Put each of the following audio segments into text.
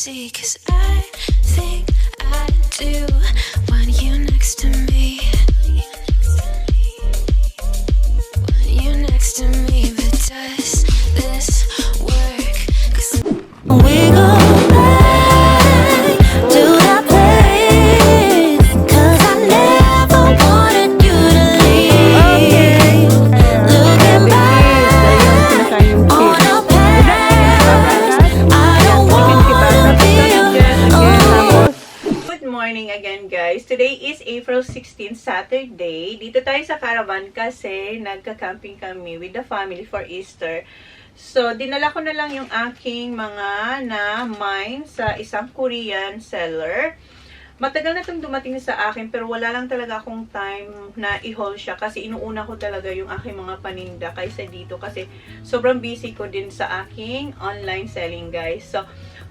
see, 'cause I think I do want you next to me. Want you next to me, but does this work? 'Cause we go back to that place, 'cause I never wanted you to leave. Looking back on our past, I don't wanna be alone. Good morning again, guys. Today is April 16, Saturday. Dito tayo sa caravan kasi nagka-camping kami with the family for Easter. So, dinala ko na lang yung aking mga na-mine sa isang Korean seller. Matagal na itong dumating sa akin pero wala lang talaga akong time na i-haul siya kasi inuuna ko talaga yung aking mga paninda kaysa dito kasi sobrang busy ko din sa aking online selling, guys. So,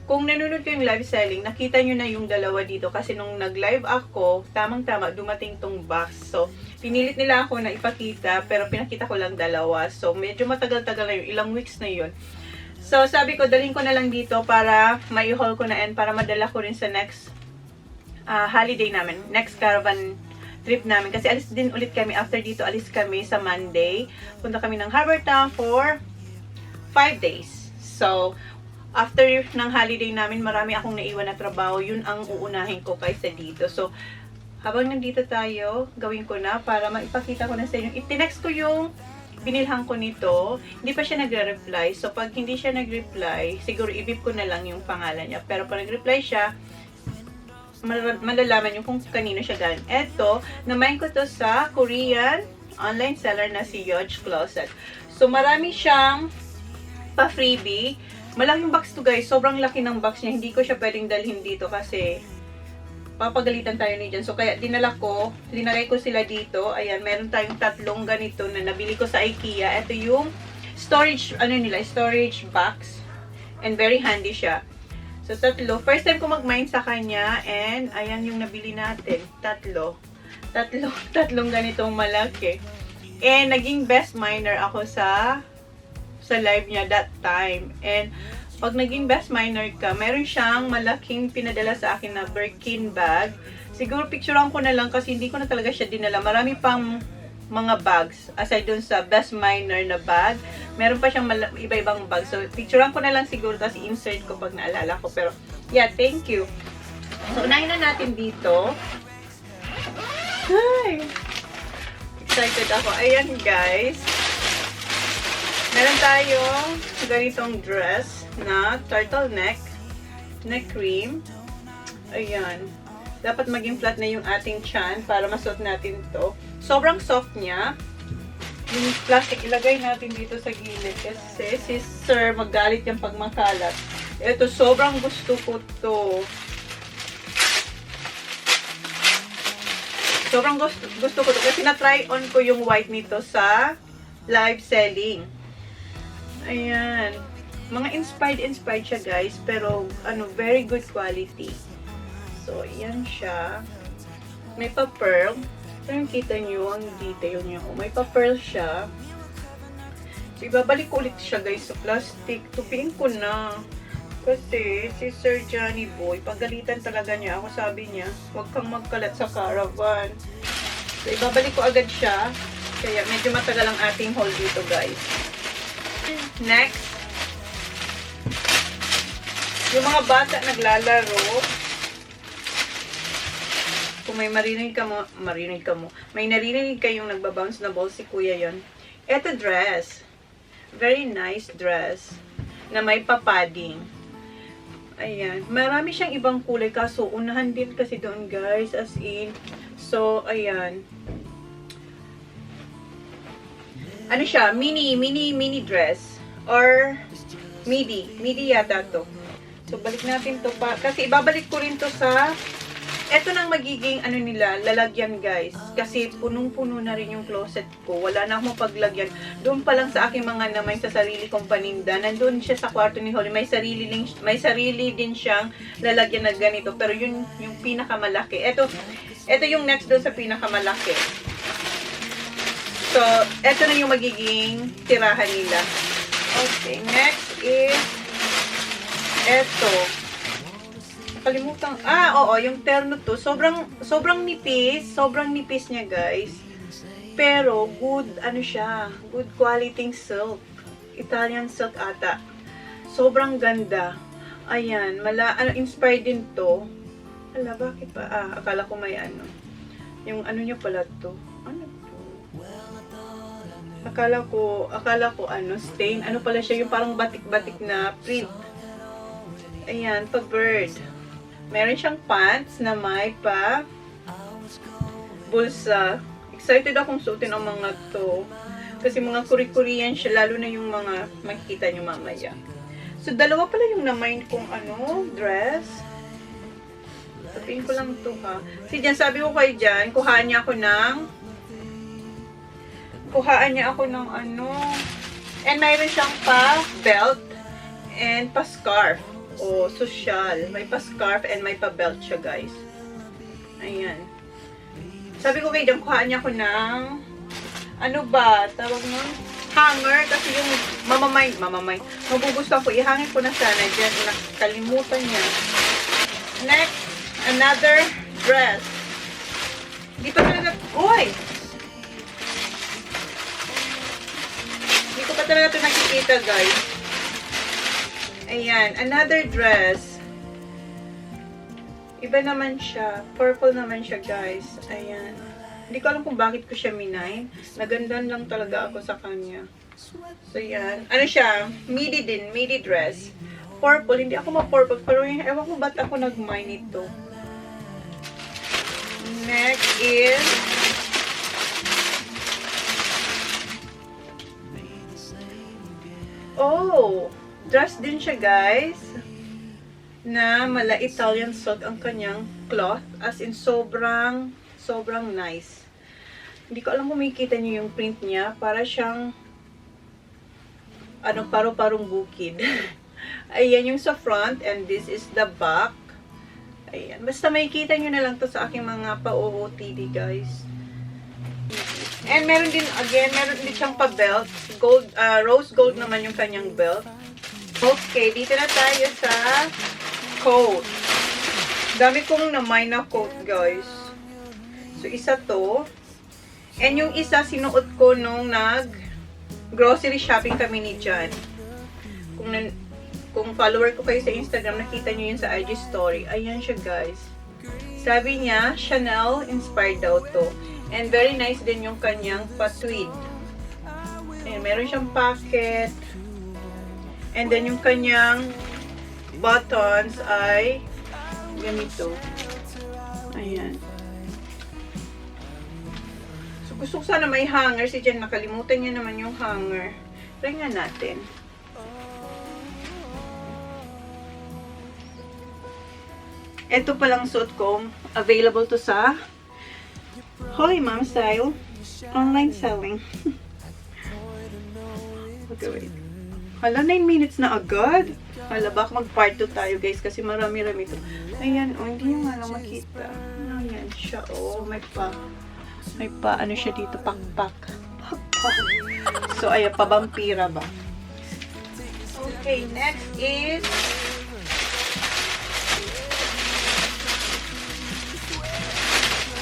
kung nanonood ko yung live selling, nakita nyo na yung dalawa dito kasi nung nag-live ako, tamang-tama dumating tong box. So, pinilit nila ako na ipakita pero pinakita ko lang dalawa. So, medyo matagal-tagal na yun, ilang weeks na yun. So, sabi ko, dalhin ko na lang dito para mai-haul ko na and para madala ko rin sa next holiday namin, next caravan trip namin. Kasi alis din ulit kami, after dito alis kami sa Monday. Punta kami ng Harbour Town for 5 days. So, after ng holiday namin, marami akong naiwan na trabaho. Yun ang uunahin ko kaysa dito. So, habang nandito tayo, gawin ko na para maipakita ko na sa inyo. Itinext ko yung binilhan ko nito. Hindi pa siya nagre-reply. So, pag hindi siya nag-reply, siguro i-beep ko na lang yung pangalan niya. Pero pag nag-reply siya, malalaman yung kung kanino siya galing. Eto, namain ko to sa Korean online seller na si Yoj Closet. So, marami siyang pa-freebie. Malaking box to, guys. Sobrang laki ng box niya. Hindi ko siya pwedeng dalhin dito kasi papagalitan tayo ni Jan. So, kaya dinalay ko sila dito. Ayan, meron tayong tatlong ganito na nabili ko sa IKEA. Ito yung storage, storage box. And very handy siya. So, tatlo. First time ko mag-mine sa kanya. And, ayan yung nabili natin. Tatlong ganitong malaki. And, naging best miner ako sa live niya that time. And, pag naging best miner ka, meron siyang malaking pinadala sa akin na Birkin bag. Siguro, picturean ko na lang kasi hindi ko na talaga siya dinala. Marami pang mga bags. Aside dun sa best miner na bag, meron pa siyang iba-ibang bag. So, picturean ko na lang siguro tapos i-insert ko pag naalala ko. Pero, yeah, thank you. So, unahin na natin dito. Hi! Excited ako. Ayan, guys. Meron tayong ganitong dress na turtleneck, neck cream. Ayan. Dapat maging flat na yung ating chan para masuot natin to. Sobrang soft niya. Yung plastic, ilagay natin dito sa gilid kasi si Sir magalit yung pag makalat. Ito, sobrang gusto ko to. Sobrang gusto ko to kasi na-try on ko yung white nito sa live selling. Ayan. Mga inspired siya, guys. Pero, very good quality. So, ayan siya. May pa-pearl. So, yung kita nyo, ang detail nyo. May pa-pearl siya. So, ibabalik ko ulit siya, guys, sa plastic. Tupiin ko na. Kasi, si Sir Johnny Boy, pagalitan talaga niya. Ako sabi niya, huwag kang magkalat sa caravan. So, ibabalik ko agad siya. Kaya, medyo matagal ang ating haul dito, guys. Next, yung mga bata naglalaro. Kung may may narinig kayong nagbabounce na ball, si kuya yon. Eto dress. Very nice dress. Na may papading. Ayan. Marami siyang ibang kulay. Kaso, unahan din kasi doon, guys. As in. So, ayan. Ano siya? Mini dress. Or, midi yata to. So, balik natin to pa. Kasi, ibabalik ko rin to sa eto nang magiging lalagyan, guys. Kasi punong-puno na rin yung closet ko. Wala na akong paglagyan. Doon pa lang sa aking mga namay sa sarili kong paninda. Nandun siya sa kwarto ni Holly. May sarili din siyang lalagyan na ganito. Pero yun yung pinakamalaki. Eto yung next doon sa pinakamalaki. So, eto na yung magiging tirahan nila. Okay, next is eto. Nakalimutan. Oo, yung terno to. Sobrang nipis niya, guys. Pero, good, siya. Good quality silk. Italian silk ata. Sobrang ganda. Ayan, inspired din to. Bakit pa? Akala ko may Yung niya pala to. Ano to? Akala ko stain. Pala siya, yung parang batik-batik na print. Ayan, pa bird. Meron siyang pants na may pa bulsa. Excited akong suotin ang mga to. Kasi mga Korean siya, lalo na yung mga makikita nyo mamaya. So, dalawa pala yung na-mind kong dress. Sabihin ko lang to ha. Si Jan, sabi ko kayo dyan, kuhaan niya ako ng and mayroon siyang pa belt and pa scarf. Social. May pa scarf and may pa belt siya, guys. Ayan. Sabi ko kayo dyan, kuhaan niya ako ng tawag nun? Hanger, kasi yung mamamay, magugustuhan ko, ihangin ko na sana dyan, nakalimutan niya. Next, another dress. Hindi pa talaga, hindi ko pa talaga ito nakikita, guys. Ayan, another dress. Iba naman siya, purple naman siya, guys. Ayan. Hindi ko alam kung bakit ko siya minay. Nagandan lang talaga ako sa kanya. So, yan. Siya? Midi din. Midi dress. Purple. Hindi ako ma-purple. Pero ewan ko ba't ako nag-mine ito. Next is dress din siya, guys. Na mala Italian silk ang kanyang cloth. As in, sobrang nice. Hindi ko alam kung makikita niyo yung print niya. Para siyang paro-parong bukid. Ayan yung sa front and this is the back. Ayan. Basta makikita niyo na lang to sa aking mga pa-OOTD, guys. And meron din siyang pa-belt. Gold, rose gold naman yung kanyang belt. Okay, dito na tayo sa coat. Dami kong na-mine na coat, guys. So, isa to. And yung isa, sinuot ko nung grocery shopping kami ni John. Kung follower ko kayo sa Instagram, nakita nyo yun sa IG story. Ayan siya, guys. Sabi niya, Chanel inspired daw to. And very nice din yung kanyang pa-tweed. Ayan, meron siyang pocket. And then yung kanyang buttons ay ganito. Ayan. So, gusto ko sana may hanger. Si Jen, nakalimutan niya naman yung hanger. Try nga natin. Ito palang suot ko. Available to sa Holy Mom Style online selling. Okay, wait. Hala, 9 minutes na agad. Hala, baka mag-part 2 tayo, guys, kasi marami-rami ito. Ayan, hindi nyo nga lang makita. Ayan siya, may pa, siya dito, pakpak. So, ayan, pabampira ba? Okay, next is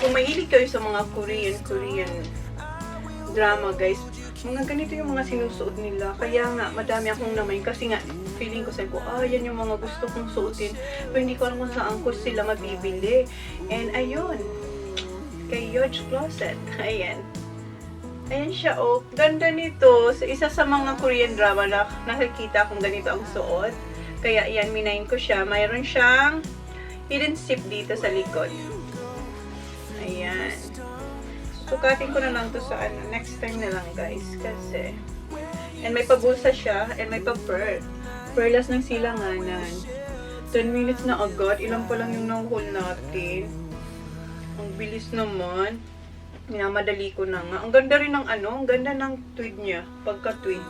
kung mahilig kayo sa mga Korean drama, guys, mga ganito yung mga sinusuot nila. Kaya nga, madami akong naman. Kasi nga, feeling ko, sabi ko, yan yung mga gusto kong suotin. Pero hindi ko alam kung saan ko sila mabibili. And ayun, kay George Closet. Ayan. Ayan siya, ganda nito. So, isa sa mga Korean drama na nakikita kung ganito ang suot. Kaya, yan, minayin ko siya. Mayroon siyang hidden zip dito sa likod. Ayan. Sukatin ko na lang to sa next time na lang, guys. Kasi, and may pabulsa siya, and may pa-pearl. Perlas ng silanganan. 10 minutes na agad. Ilan pa lang yung na-haul natin. Ang bilis naman. Minamadali ko na nga. Ang ganda rin ng ang ganda ng tweed niya. Pagka-tweed.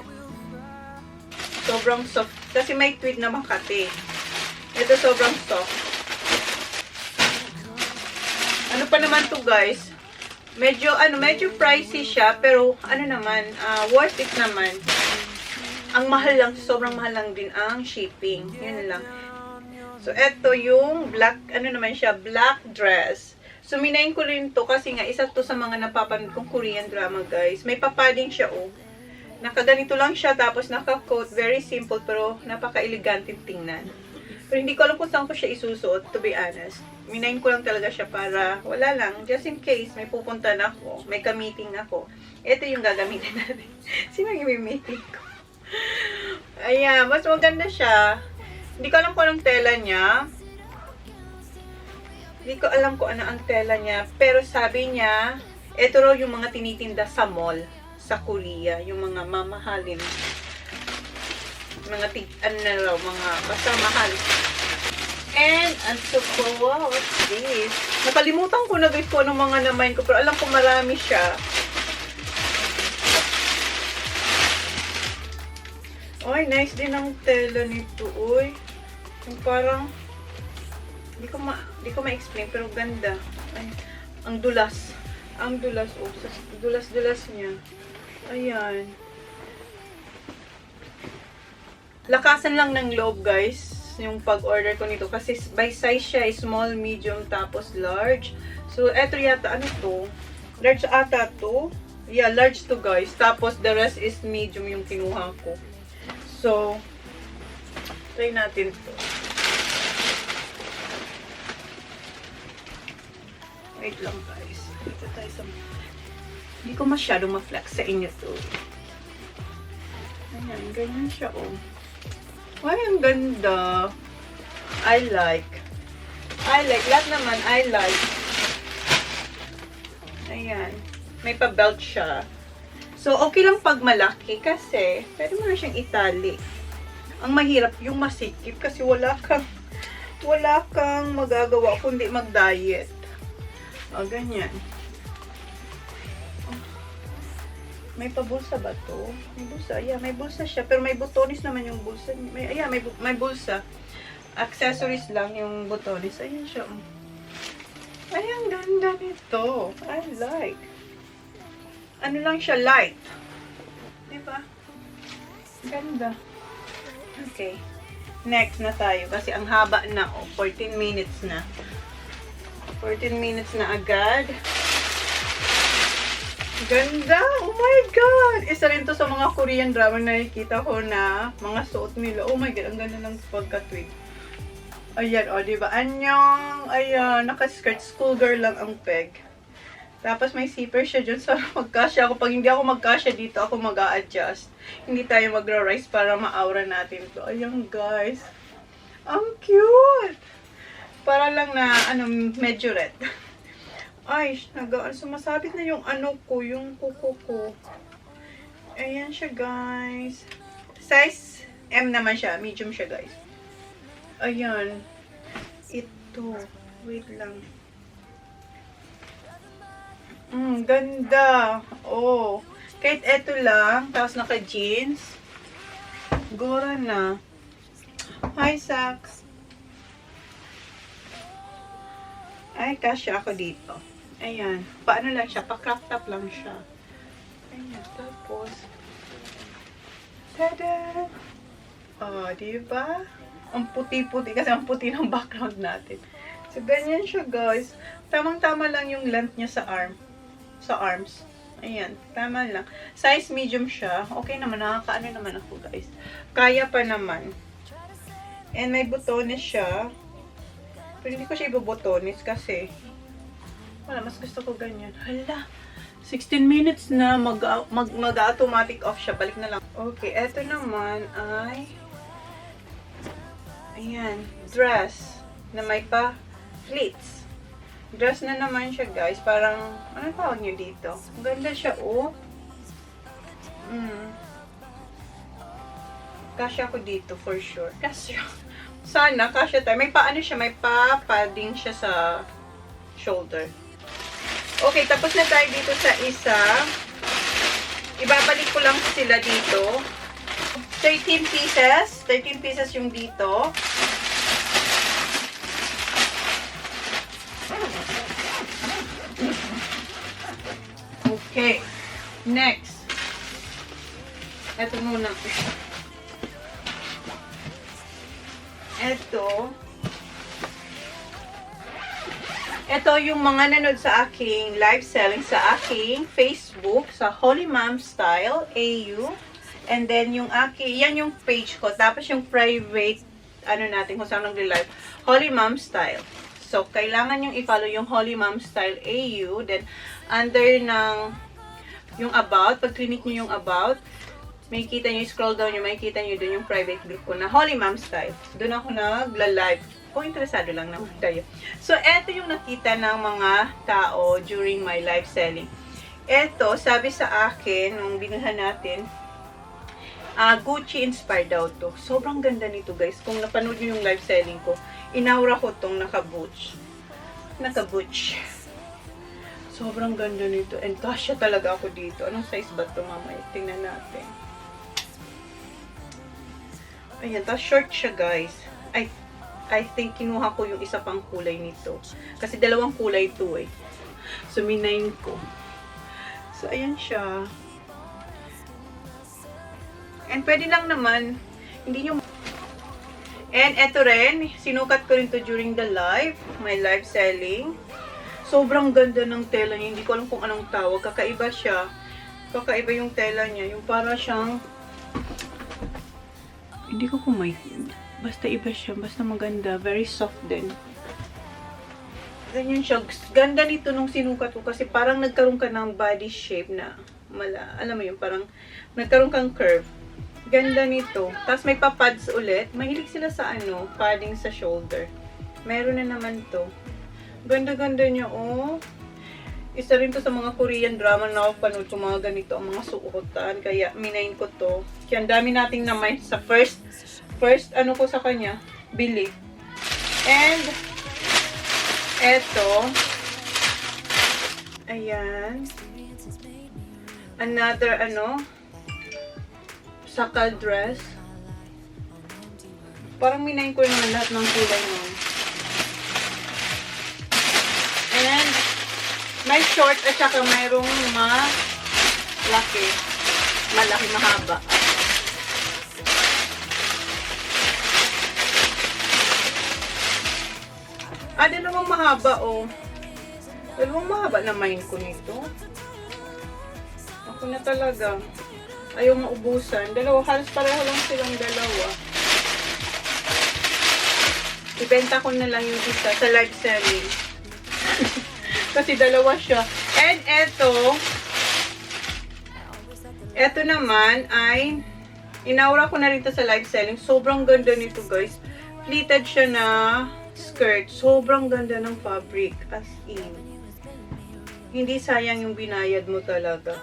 Sobrang soft. Kasi may tweed na Makati. Ito sobrang soft. Ano pa naman to, guys? Medyo pricey siya, pero worth it naman. Ang mahal lang, sobrang mahal lang din ang shipping. Yun lang. So, eto yung black, ano naman siya, black dress. So, minayin ko rin to kasi nga, isa to sa mga napapanood kong Korean drama, guys. May papading siya, oh. Nakaganito lang siya, tapos naka-coat. Very simple, pero napaka-elegante tingnan. Pero hindi ko alam kung saan ko siya isusuot, to be honest. Minayin ko lang talaga siya para, wala lang, just in case, may pupunta na ako, may ka-meeting ako. Ito yung gagamitin natin. Sino yung meeting ko? Ayan, mas maganda siya. Hindi ko alam kung anong tela niya. Hindi ko alam kung ano ang tela niya. Pero sabi niya, ito raw yung mga tinitinda sa mall sa Korea. Yung mga mamahalin. Mga mga basta mahal. And, wow, what's this? Nakalimutan ko na guys kung anong mga namain ko. Pero alam ko marami siya. Ay, nice din ang tela nito. Uy. Yung parang, di ko ma-explain, pero ganda. Ay, ang dulas. Ang dulas, oh. Dulas-dulas niya. Ayan. Lakasan lang ng loob, guys, yung pag-order ko nito. Kasi by size siya, small, medium, tapos large. So, eto yata, ano to? Large ata to. Yeah, large to, guys. Tapos, the rest is medium yung kinuha ko. So, try natin to. Wait lang, guys. Dito tayo sa... Hindi ko masyado ma-flex sa inyo to. Ayan, ganyan siya, oh. Ay, ang ganda. I like. Lahat naman, I like. Ayan. May pa-belt siya. So, okay lang pag malaki kasi pwede mo na siyang itali. Ang mahirap yung masikip kasi wala kang magagawa kundi mag-diet. O, ganyan. May pabulsa ba to? May bulsa. Yeah, may bulsa siya. Pero may butones naman yung bulsa. May bulsa. Accessories lang yung butones. Ayan siya. Ay, ang ganda nito. I like. Ano lang siya, light. Diba? Ganda. Okay. Next na tayo. Kasi ang haba na, oh. 14 minutes na. 14 minutes na agad. Ganda! Oh my God! Isa rin to sa mga Korean drama na nakikita ko na mga suot nila. Oh my God, ang ganda ng pagka-twig. Ayan, oh, diba? Anyong, ayan, naka-skirt. Schoolgirl lang ang peg. Tapos may zipper siya dyan sa magkasya ako. Pag hindi ako magkasya dito, ako mag-a-adjust. Hindi tayo magra-rise para ma-aura natin to. Ayan, guys. Ang cute! Para lang na, medyo red. Ay, sumasabit na yung yung kuko ko. Ayan siya, guys. Size M naman siya. Medium siya, guys. Ayan. Ito. Wait lang. Ganda. Oh. Kahit eto lang, tapos naka-jeans. Gora na. Hi, Sax. Ay, kasya ako dito. Ayan. Paano lang siya? Pa-crop top lang siya. Ayan. Tapos, tada! Oh, diba? Ang puti-puti. Kasi ang puti ng background natin. So, ganyan siya, guys. Tamang-tama lang yung length niya sa arms. Ayan, tama lang. Size medium siya. Okay naman, nakakaano naman ako, guys. Kaya pa naman. And may butones siya. Pero hindi ko siya ibubutones kasi wala, mas gusto ko ganyan. Hala, 16 minutes na mag-automatic off siya. Balik na lang. Okay, eto naman ay ayan, dress na may pa pleats. Dress na naman siya, guys. Parang, ano tawag niyo dito? Ang ganda siya, oh. Kasya ko dito, for sure. Kasya. Sana, kasya tayo. May paano siya, may pa-padding siya sa shoulder. Okay, tapos na tayo dito sa isa. Ibabalik ko lang sila dito. 13 pieces. 13 pieces yung dito. Okay. Next. Ito muna. Ito. Ito yung mga nanood sa aking live selling sa aking Facebook, sa Holy Mom Style, AU. And then yung yan yung page ko. Tapos yung private, natin kung saan nag-live, Holy Mom Style. So, kailangan yung i-follow yung Holy Mom Style AU. Then, under ng yung about, pag clinic nyo yung about, may kita nyo, scroll down nyo, may kita nyo dun yung private group ko na Holy Mom Style. Doon ako nagla-live. Kung interesado lang naman kayo. So, eto yung nakita ng mga tao during my live selling. Eto, sabi sa akin, nung binilhan natin, Gucci inspired daw to. Sobrang ganda nito, guys. Kung napanood nyo yung live selling ko, inaura ko tong naka-butch. Naka-butch. Sobrang ganda nito. And kasya talaga ako dito. Anong size ba ito, mamaya? Tingnan natin. Ayan, tapos short siya, guys. I think kinuha ko yung isa pang kulay nito. Kasi dalawang kulay ito eh. So, minayin ko. So, ayan siya. And pwede lang naman, hindi nyo. And eto rin, sinukat ko rin to during the live, my live selling. Sobrang ganda ng tela niya. Hindi ko alam kung anong tawag. Kakaiba siya. Kakaiba yung tela niya. Yung para siyang, hindi ko basta iba siya. Basta maganda. Very soft din. Ganyan siya. Ganda nito nung sinukat ko kasi parang nagkaroon ka ng body shape na alam mo yun, parang nagkaroon kang curve. Ganda nito. Tapos may pa-pads ulit. Mahilig sila sa padding sa shoulder. Meron na naman to. Ganda-ganda niya, oh. Isa rin to sa mga Korean drama na ako panood. Mga ganito ang mga suotan. Kaya minayin ko to. Kaya ang dami nating naman sa first ko sa kanya. Bili. And eto. Ayan. Another sakal dress. Parang minayin ko naman lahat ng kulay nun. And may short at saka mayroong malaki, mahaba. Dalawang mahaba, oh. Dalawang mahaba na main ko nito. Ako na talaga. Ayaw maubusan. Halos pareho lang silang dalawa. Ibenta ko na lang yung isa sa live selling. Kasi dalawa siya. And eto naman ay inaura ko na rin to sa live selling. Sobrang ganda nito, guys. Pleated siya na skirt. Sobrang ganda ng fabric. As in. Hindi sayang yung binayad mo talaga.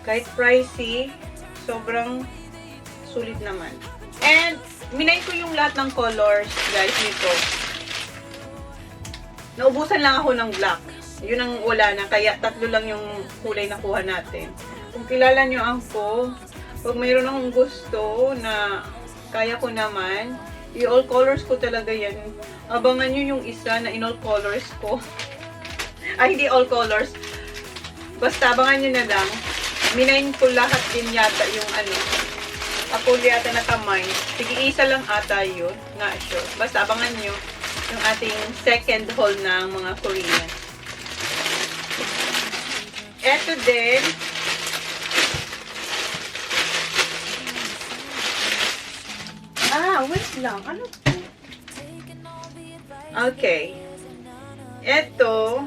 Kahit pricey, sobrang sulit naman. And, minay ko yung lahat ng colors, guys, nito. Naubusan lang ako ng black. Yun ang wala na, kaya tatlo lang yung kulay na kuha natin. Kung kilala nyo ako, pag mayroon akong gusto na kaya ko naman, i-all colors ko talaga yan. Abangan nyo yung isa na in all colors ko. Ay, hindi all colors. Basta abangan nyo na lang. Minayin ko lahat din yata yung ako yata na kamay. Sige, isa lang ata yun. Nga sure. Basta abangan nyo yung ating second haul ng mga Korean. Eto din. Wait lang. Ano to? Okay. Eto.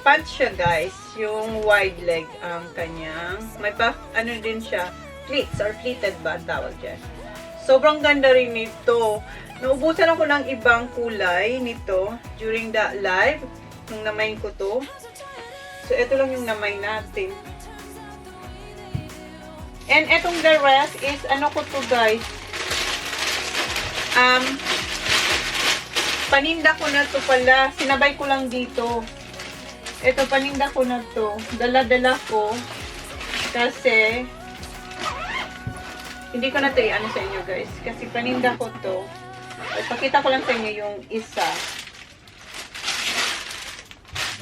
Pants siya, guys. Yung wide leg ang kanyang. May din siya. Pleats or pleated ba ang tawag dyan. Sobrang ganda rin nito. Naubusan ako ng ibang kulay nito during the live. Nung namain ko to. So, ito lang yung namain natin. And etong the rest is, ko to, guys. Paninda ko na to pala. Sinabay ko lang dito. Ito, paninda ko na to. Dala-dala ko. Kasi, hindi ko na ito sa inyo, guys. Kasi paninda ko to. Ipakita ko lang sa inyo yung isa.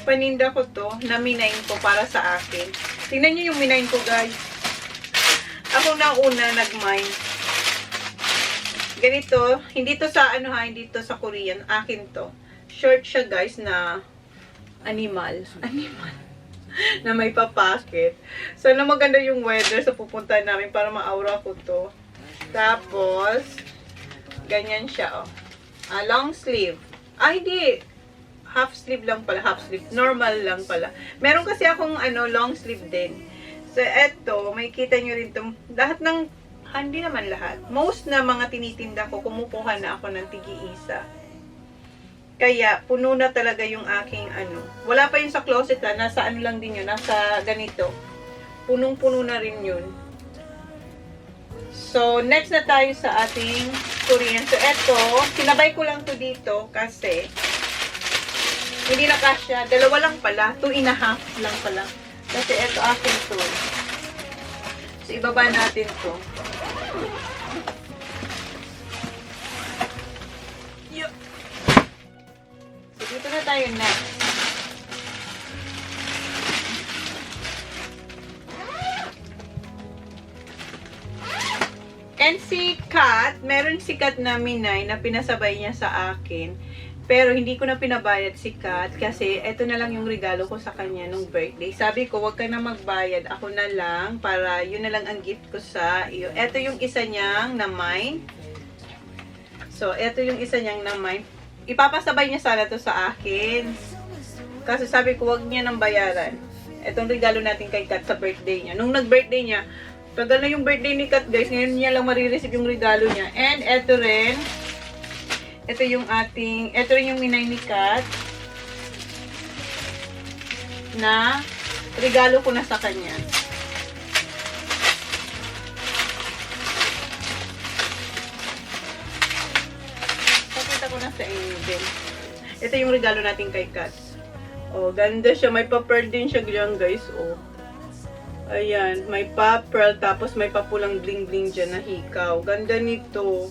Paninda ko to. Na minayin ko para sa akin. Tingnan nyo yung minayin ko, guys. Ako na una nag-mine. Ganito. Hindi to sa hindi to sa Korean. Akin to. short siya guys na animal. Na may papakit. Sana maganda yung weather sa pupunta namin para ma-aura ko to. Tapos, ganyan siya, oh. Long sleeve. Hindi. Half sleeve lang pala. Half sleeve. Normal lang pala. Meron kasi akong, long sleeve din. So, eto, may kita nyo rin to. Lahat ng, hindi naman lahat. Most na mga tinitinda ko, kumukuha na ako ng tigi-isa. Kaya, puno na talaga yung aking Wala pa yun sa closet nasa lang din yun, nasa ganito. Punong-puno na rin yun. So, next na tayo sa ating Korean. So, eto, sinabay ko lang to dito kasi hindi na kasya. Dalawa lang pala. 2.5 lang pala. Kasi eto akin to. So, ibaba natin to. Dito na tayo next. And si Kat, meron si Kat na Minay na pinasabay niya sa akin. Pero hindi ko na pinabayad si Kat kasi eto na lang yung regalo ko sa kanya nung birthday. Sabi ko, wag ka na magbayad. Ako na lang para yun na lang ang gift ko sa iyo. Eto yung isa niyang na mine. So, eto yung isa niyang na mine. Ipapasabay niya sana to sa akin. Kasi sabi ko, wag niya nang bayaran. Itong regalo natin kay Kat sa birthday niya. Nung nag-birthday niya, tagal na yung birthday ni Kat, guys. Ngayon niya lang marireceive yung regalo niya. And eto rin. Ito yung ito rin yung minay ni Kat. Na regalo ko na sa kanya. Ko na sa inyo din. Ito yung regalo natin kay Kat. Oh, ganda siya. May pa-pearl din siya dyan, guys. Oh. Ayan. May pa-pearl. Tapos may pa-pulang bling-bling dyan na hikaw. Ganda nito.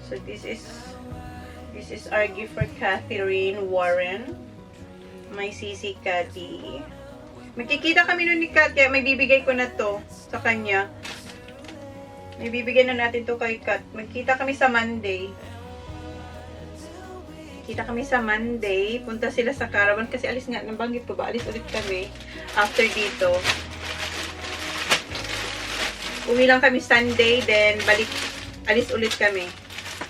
So, this is our gift for Catherine Warren. May sisi Cathy. Magkikita kami nun ni Kat. Kaya may bibigay ko na to sa kanya. May bibigyan na natin to kay Kat. Magkita kami sa Monday. Kita kami sa Monday. Punta sila sa caravan. Kasi alis nga. Nabanggit ko ba? Alis ulit kami. After dito. Uwi lang kami Sunday. Then balik. Alis ulit kami.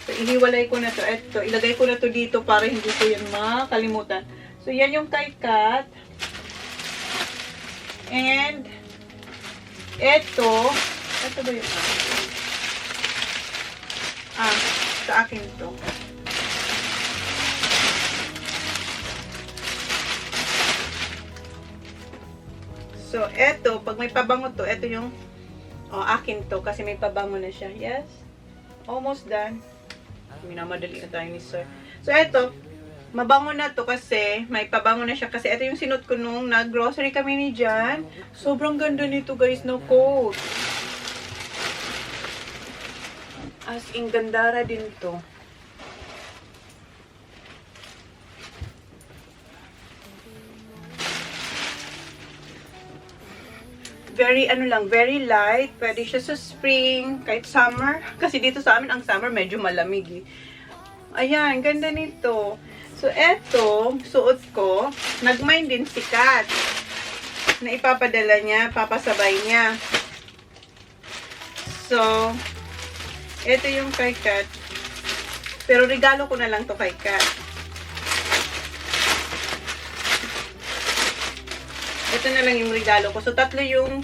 So, ihiwalay ko na to. Eto. Ilagay ko na to dito para hindi ko yan makalimutan. So, yan yung kay Kat. And eto. Ito ba yung sa akin to. So, eto, pag may pabango to, eto yung, akin to, kasi may pabango na siya. Yes? Almost done. Minamadali na tayo ni sir. So, eto, mabango na to kasi, may pabango na siya. Kasi eto yung sinot ko nung nag-grocery kami ni Jan. Sobrang ganda nito, guys, no coat. As in, gandara din to. Very, very light. Pwede siya sa spring, kahit summer. Kasi dito sa amin, ang summer medyo malamig eh. Ayan, ganda nito. So, eto, suot ko. Nag-mine din si Kat. Na ipapadala niya, papasabay niya. So, ito yung kay Kat. Pero regalo ko na lang to kay Kat. Ito na lang yung regalo ko. So, 3 yung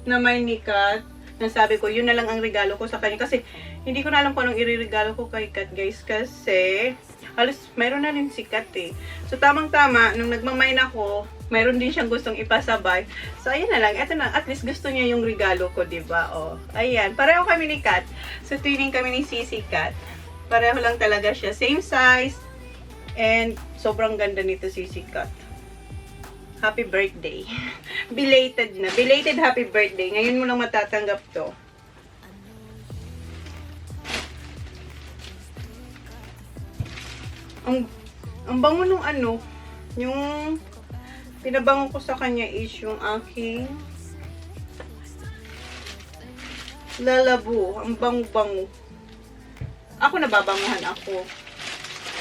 naman ni Kat. Nasabi ko, yun na lang ang regalo ko sa kanya. Kasi, hindi ko na alam kung anong iririgalo ko kay Kat, guys. Kasi, halos, mayroon na rin si Kat eh. So, tamang-tama, nung nagmamine ako, mayroon din siyang gustong ipasabay. So, ayan na lang. Ito na. At least gusto niya yung regalo ko, diba? O, ayan. Pareho kami ni Kat. So, twinning kami ni Sisi Kat. Pareho lang talaga siya. Same size. And, sobrang ganda nito, Sisi Kat. Happy birthday. Belated na. Belated happy birthday. Ngayon mo lang matatanggap to. Ang bango nung yung pinabango ko sa kanya is yung aking lalabo. Ang bango-bango. Ako nababanguhan ako.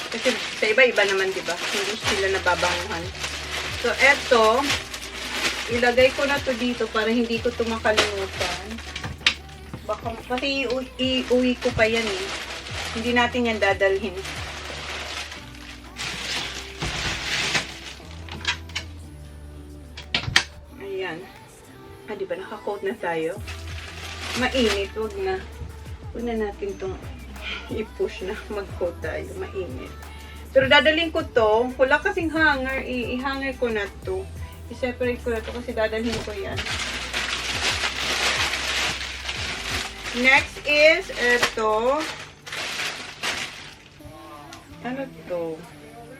Kasi sa iba-iba naman, di ba? Hindi sila nababanguhan. So, eto, ilagay ko na to dito para hindi ko to makalimutan. Baka, kasi iuwi ko pa yan eh. Hindi natin yan dadalhin. Ayan. Ah, di ba? Naka-coat na tayo. Mainit. Huwag na. Huwag na natin itong i-push na mag-coat tayo. Mainit. Pero dadalhin ko to. Wala kasing hanger. I-hanger ko na to. I-separate ko na to kasi dadalhin ko yan. Next is ito. Ano to?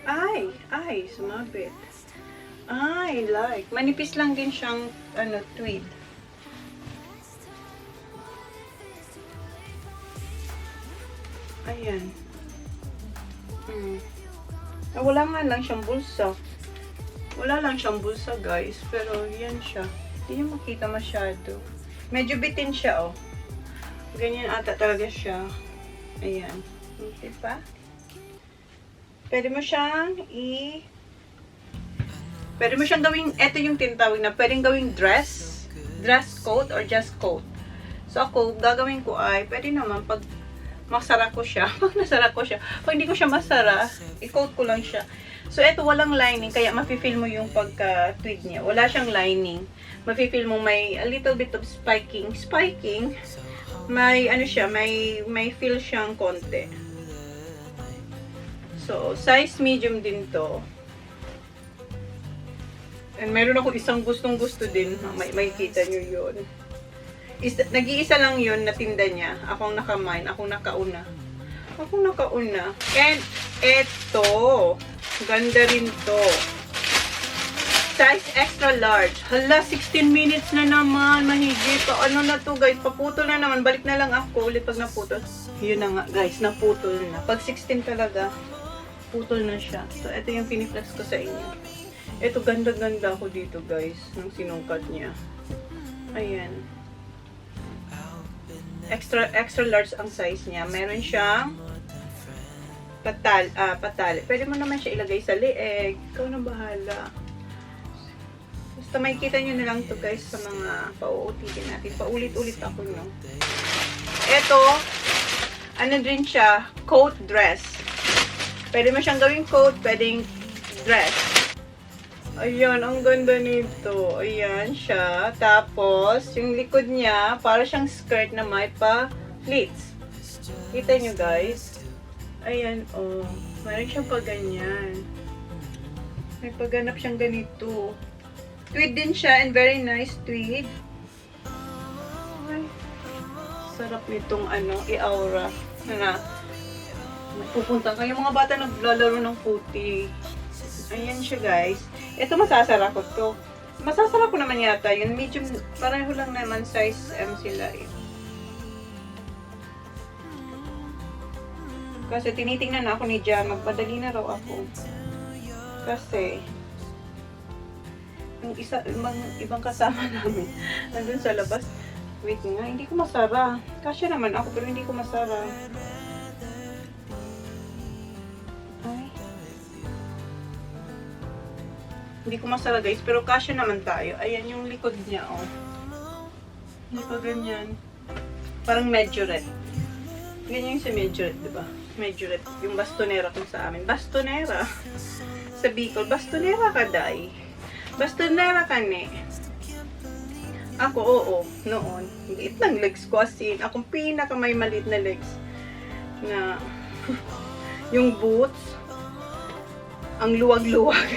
Ay, sumabit. I like. Manipis lang din siyang tweed. Ayan. Wala nga lang siyang bulsa. Wala lang siyang bulsa, guys. Pero yan siya. Hindi niyo makita masyado. Medyo bitin siya, oh. Ganyan ata talaga siya. Ayan. Diba? Pwede mo siyang pwede mo siyang gawing, eto yung tinatawag na, pwedeng gawing dress coat or just coat. So ako, gagawin ko ay, pwede naman pag masara ko siya, pag nasara ko siya, pag hindi ko siya masara, i-coat ko lang siya. So eto walang lining, kaya mafe-feel mo yung pagka-tweed niya. Wala siyang lining. Mafe-feel mo may a little bit of spiking. May ano siya, may feel siyang konti. So, size medium din to. And meron ako isang gustong-gusto din. May kita nyo yun. Nag-iisa lang yun na tinda niya. Akong nakamine. Akong nakauna. And, eto. Ganda rin to. Size extra large. Hala, 16 minutes na naman. Mahigit. Ano na to, guys? Paputol na naman. Balik na lang ako ulit pag naputol. Yun na nga, guys. Naputol na. Pag 16 talaga, putol na siya. So, ito yung piniflex ko sa inyo. Ito, ganda-ganda ako dito, guys. Nung sinungkat niya. Ayan. Extra large ang size niya. Meron siyang patali. Pwede mo naman siya ilagay sa leeg. Ikaw na bahala. Basta makikita nyo na lang to, guys, sa mga pauutitin natin. Paulit-ulit ako, no? Ito, ano din siya, coat dress. Pwede mo siyang gawing coat, pwedeng dress. Ayan, ang ganda nito. Ayan siya. Tapos, yung likod niya, para siyang skirt na may pa-pleats. Kita nyo, guys? Ayan, oh. Meron siyang pa-ganyan. May pagganap siyang ganito. Tweed din siya, and very nice tweed. Ay, sarap nitong i-aura. Na pupunta kayo mga bata naglalaro ng puti. Ayan siya, guys. Ito masasara ko to. Masasara ko naman yata yun. Medium, pareho lang naman size M sila eh. Kasi tinitingnan na ako ni Jan. Magpadali na raw ako. Kasi yung ibang kasama namin nandun sa labas. Wait nga, hindi ko masara. Kasya naman ako pero hindi ko masara. Hindi ko masara, guys, pero kasya naman tayo. Ayan yung likod niya, oh. Hindi pa ganyan. Parang medjoret. Ganyan yung sa medjoret, diba? Medjoret. Yung bastonera kung sa amin. Bastonera. Sa Bicol, bastonera ka, day. Bastonera ka, ne. Ako, oo. Noon. Liit lang legs ko, as in. Akong pinaka may maliit na legs. Na, yung boots, ang luwag-luwag.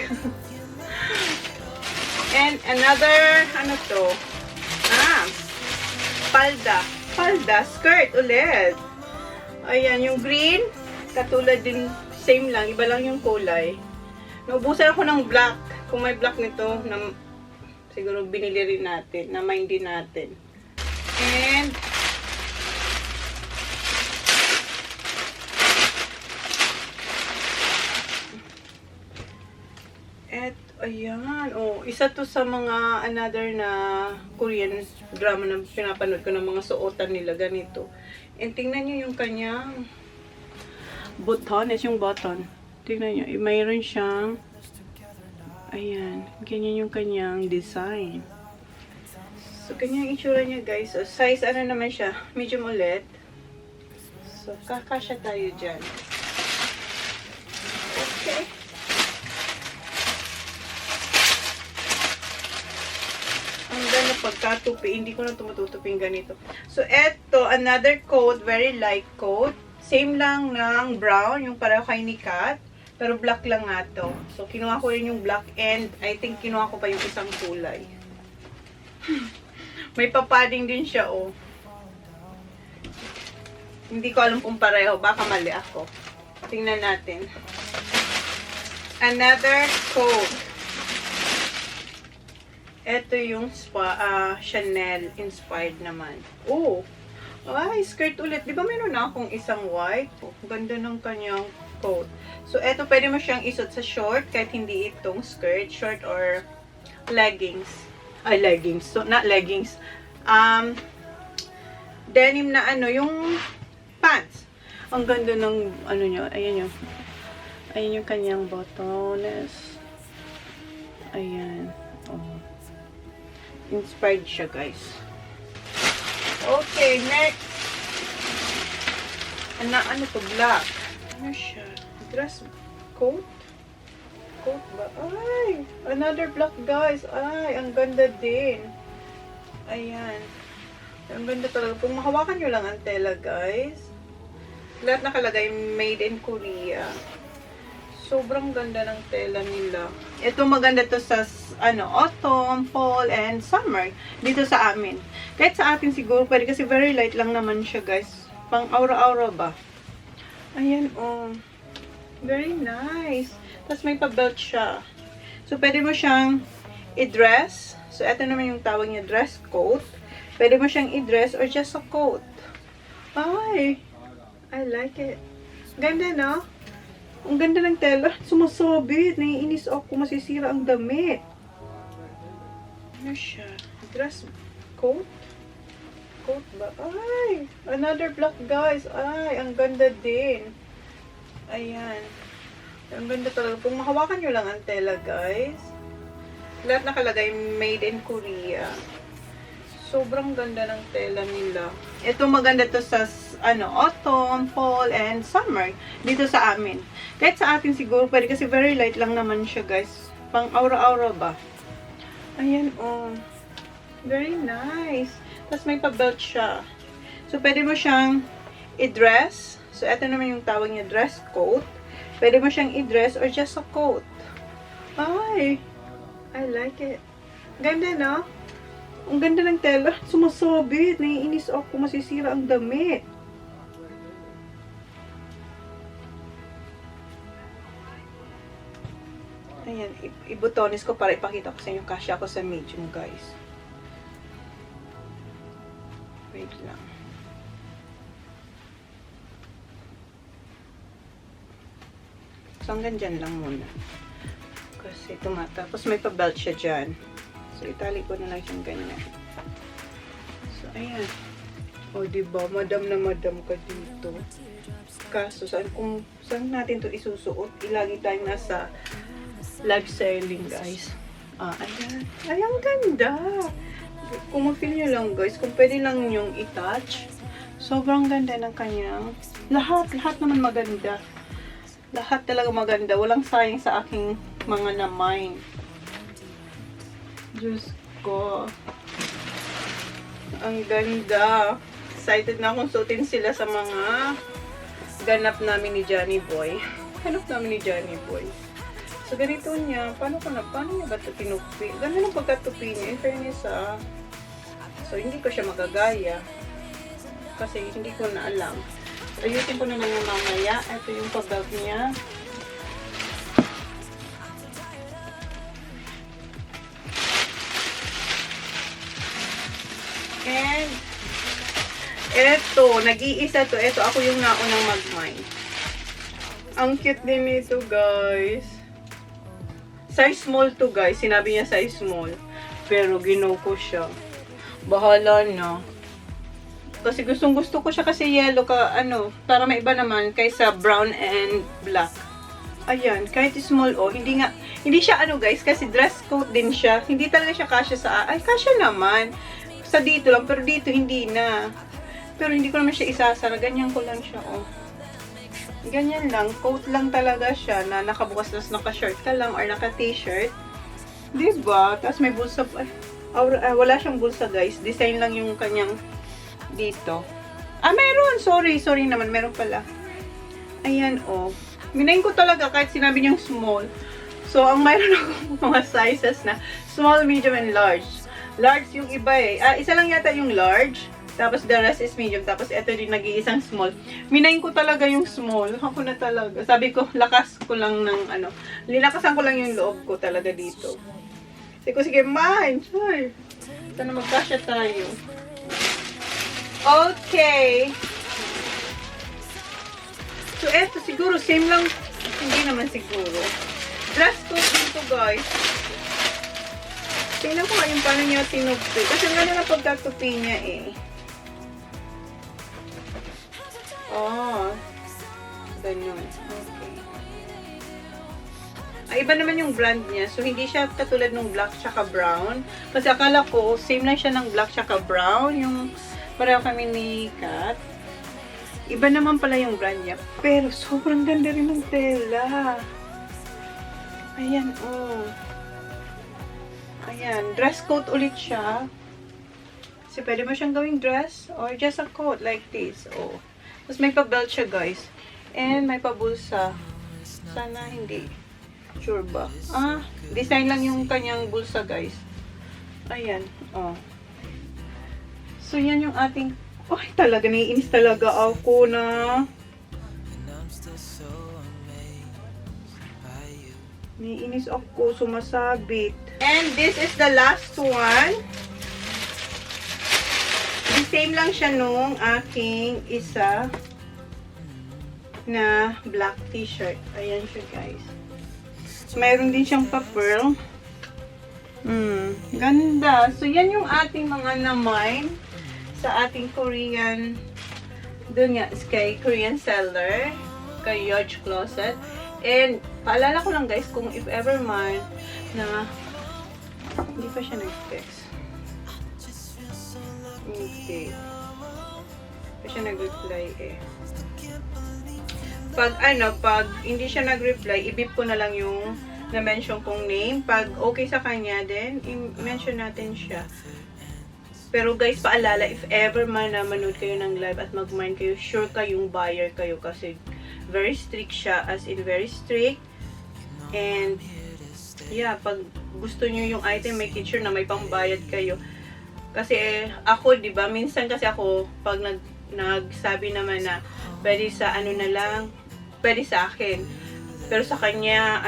And another, ano to? Palda, skirt ulit. Ayan, yung green, katulad din, same lang, iba lang yung kulay. Naubusan ako ng black. Kung may black nito, na siguro binili rin natin, na mind din natin. And, ayan, oh, isa to sa mga another na Korean drama na pinapanood ko ng mga suotan nila, ganito. And tingnan nyo yung kanyang button, is yung button. Tingnan nyo, mayroon siyang, ayan, ganyan yung kanyang design. So, ganyan yung itsura niya, guys. So, size, ano naman siya, medium ulit. So, kakasya tayo dyan. Okay. Ang ganda pagkatupi, hindi ko na tumutuping ganito. So, eto, another coat, very light coat. Same lang ng brown, yung pareho kay ni Kat. Pero black lang nga to. So, kinuha ko rin yung black and I think kinuha ko pa yung isang kulay. May papading din siya, oh. Hindi ko alam kung pareho. Baka mali ako. Tingnan natin. Another coat. Ito yung Chanel inspired naman. Oh! Ay, skirt ulit. Di ba meron na akong isang white? Oh, ganda ng kanyang coat. So, eto pwede mo siyang isot sa short kahit hindi itong skirt. Short or leggings. Ay, leggings. So, not leggings. Denim na ano, yung pants. Ang ganda ng ano nyo. Ayan yung. Ayan yung kanyang bottoms. Ayan. Oh. Inspired siya, guys. Okay, next. Ano to? Black. Ano siya? Dress coat? Coat ba? Ay! Another black, guys. Ay, ang ganda din. Ayan. Ang ganda talaga. Kung mahawakan nyo lang ang tela, guys. Lahat nakalagay made in Korea. Sobrang ganda ng tela nila. Ito maganda to sa autumn, fall, and summer. Dito sa amin. Kahit sa atin siguro pwede kasi very light lang naman siya, guys. Pang aura-aura ba? Ayan, oh. Very nice. Tapos may pa-belt siya. So, pwede mo siyang i-dress. So, ito naman yung tawag niya, dress coat. Pwede mo siyang i-dress or just a coat. Ay! I like it. Ganda, no? Ang ganda ng tela. Sumasabit. Naiinis ako. Masisira ang damit. Ano siya? Dress coat? Coat ba? Ay! Another black, guys. Ay! Ang ganda din. Ayan. Ang ganda talaga. Kung mahawakan nyo lang ang tela, guys. Lahat nakalagay made in Korea. Sobrang ganda ng tela nila. Ito maganda to sa autumn, fall, and summer. Dito sa amin. Kahit sa atin siguro pwede kasi very light lang naman siya, guys. Pang aura-aura ba? Ayan, oh. Very nice. Tapos may pa-belt siya. So, pwede mo siyang i-dress. So, ito naman yung tawag niya, dress coat. Pwede mo siyang i-dress or just a coat. Ay! I like it. Ganda, no? Ang ganda ng tela. Sumasabit. Naiinis ako. Masisira ang damit. Ayan. Ibutonis ko para ipakita ko sa inyo. Kasya ako sa medium, guys. Wait lang. So, hanggang dyan lang muna. Kasi tapos may pa-belt siya dyan. So, itali ko na lang siyang ganyan. So, ayan. O, diba? Madam na madam ka dito. Kaso, saan natin to isusuot? Ilagi tayong nasa live selling, guys. Ayan. Ay, ang ganda. Kung ma-feel nyo lang, guys, kung pwede lang nyong i-touch. Sobrang ganda ng kanyang. Lahat naman maganda. Lahat talaga maganda. Walang sayang sa aking mga na-mine. Diyos ko. Ang ganda. Excited na akong suotin sila sa mga ganap namin ni Johnny Boy. Ganap namin ni Johnny Boy. So, ganito niya. Paano niya ba ito tinupi? Ganda ng pagkatupi niya. In fairness, So, hindi ko siya magagaya. Kasi hindi ko na alam. Ayusin ko na lang yung mamaya. Ito yung pag-belt niya. And, eto, nag-iisa to. Eto, ako yung naunang mag-mine. Ang cute din nito, guys. Size small to, guys. Sinabi niya size small. Pero, ginaw ko siya. Bahala na. Kasi gustong-gusto ko siya kasi yellow ka, para may iba naman kaysa brown and black. Ayan, kahit small hindi siya ano guys, kasi dress coat din siya. Hindi talaga siya kasya kasya naman. Sa dito lang, pero dito hindi na. Pero hindi ko naman siya isasara, ganyan ko lang siya, oh. Ganyan lang, coat lang talaga siya, na nakabukas, tapos naka-shirt ka lang, or naka-t-shirt. Diba? Tapos may bulsa, wala siyang bulsa guys, design lang yung kanyang dito. Meron! Sorry naman, meron pala. Ayan, oh. Minayin ko talaga kahit sinabi niyang small. So, ang mayroon akong mga sizes na small, medium, and large. Large yung iba eh. Isa lang yata yung large. Tapos the rest is medium. Tapos ito din nag-iisang small. Minayin ko talaga yung small. Ako na talaga. Sabi ko, lakas ko lang ng linakasan ko lang yung loob ko talaga dito. Sabi ko, sige, mine. Sure. Sana magkasya tayo. Okay. So, eto, siguro, same lang. Hindi naman siguro. Dress coat dito, guys. Tingnan ko nga yung paano niya tinugtog. Kasi nga na pagkatupi niya, eh. Ganun. Okay. Iba naman yung brand niya. So, hindi siya katulad ng black tsaka brown. Kasi akala ko, same lang siya ng black tsaka brown. Yung pareho kami ni Kat. Iba naman pala yung brand niya. Pero sobrang ganda rin ng tela. Ayan, oh. Ayan, dress coat ulit siya. Kasi pwede mo siyang gawing dress or just a coat like this. Oh. Tapos may pa-belt siya, guys. And may pa-bulsa. Sana hindi. Sure ba? Design lang yung kanyang bulsa, guys. Ayan, oh. So, yan yung ating ay, talaga, naiinis talaga ako na. Naiinis ako, sumasabit. And this is the last one. The same lang siya nung aking isa na black t-shirt. Ayan siya, guys. Mayroon din siyang pa-pearl. Ganda. So, yan yung ating mga na-mine sa ating Korean, doon nga, kay Korean seller, kay George Closet. And, paalala ko lang guys, kung if ever man, na, hindi pa siya nag-text. Hindi. Pa siya nag-reply eh. Pag hindi siya nag-reply, i-beep ko na lang yung na-mention kong name. Pag okay sa kanya, then, i-mention natin siya. Pero guys, paalala, if ever man na manood kayo ng live at mag-mine kayo, sure kayong buyer kayo kasi very strict siya, as in very strict. And, yeah, pag gusto nyo yung item, make it sure na may pambayad kayo. Kasi ako, di ba, minsan kasi ako, pag nagsabi naman na, pwede sa ano na lang, pwede sa akin. Pero sa kanya,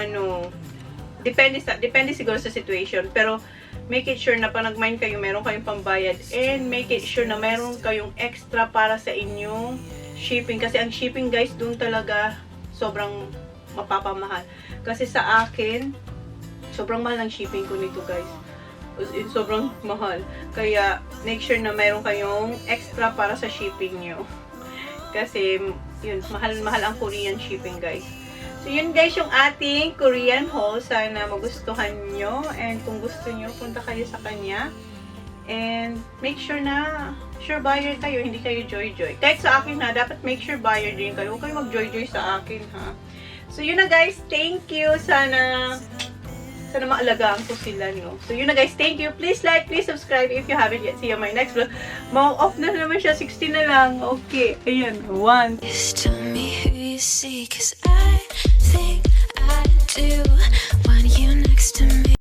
depende siguro sa situation. Pero, make it sure na pag nag-mine kayo, meron kayong pambayad. And make it sure na meron kayong extra para sa inyong shipping. Kasi ang shipping guys, dun talaga sobrang mapapamahal. Kasi sa akin, sobrang mahal ng shipping ko nito guys. Sobrang mahal. Kaya make sure na meron kayong extra para sa shipping nyo. Kasi yun, mahal ang Korean shipping guys. So, yun guys yung ating Korean haul. Sana magustuhan nyo. And kung gusto nyo, punta kayo sa kanya. And make sure na sure buyer kayo, hindi kayo joy-joy. Kahit sa akin ha, dapat make sure buyer din kayo. Huwag kayo mag-joy-joy sa akin ha. So, yun na guys. Thank you. Sana maalagaan ko sila, no? So, yun na guys. Thank you. Please like, please subscribe if you haven't yet. See you on my next vlog. Off na naman siya. 60 na lang. Okay. Ayan. 1. Just tell me who you see, 'cause I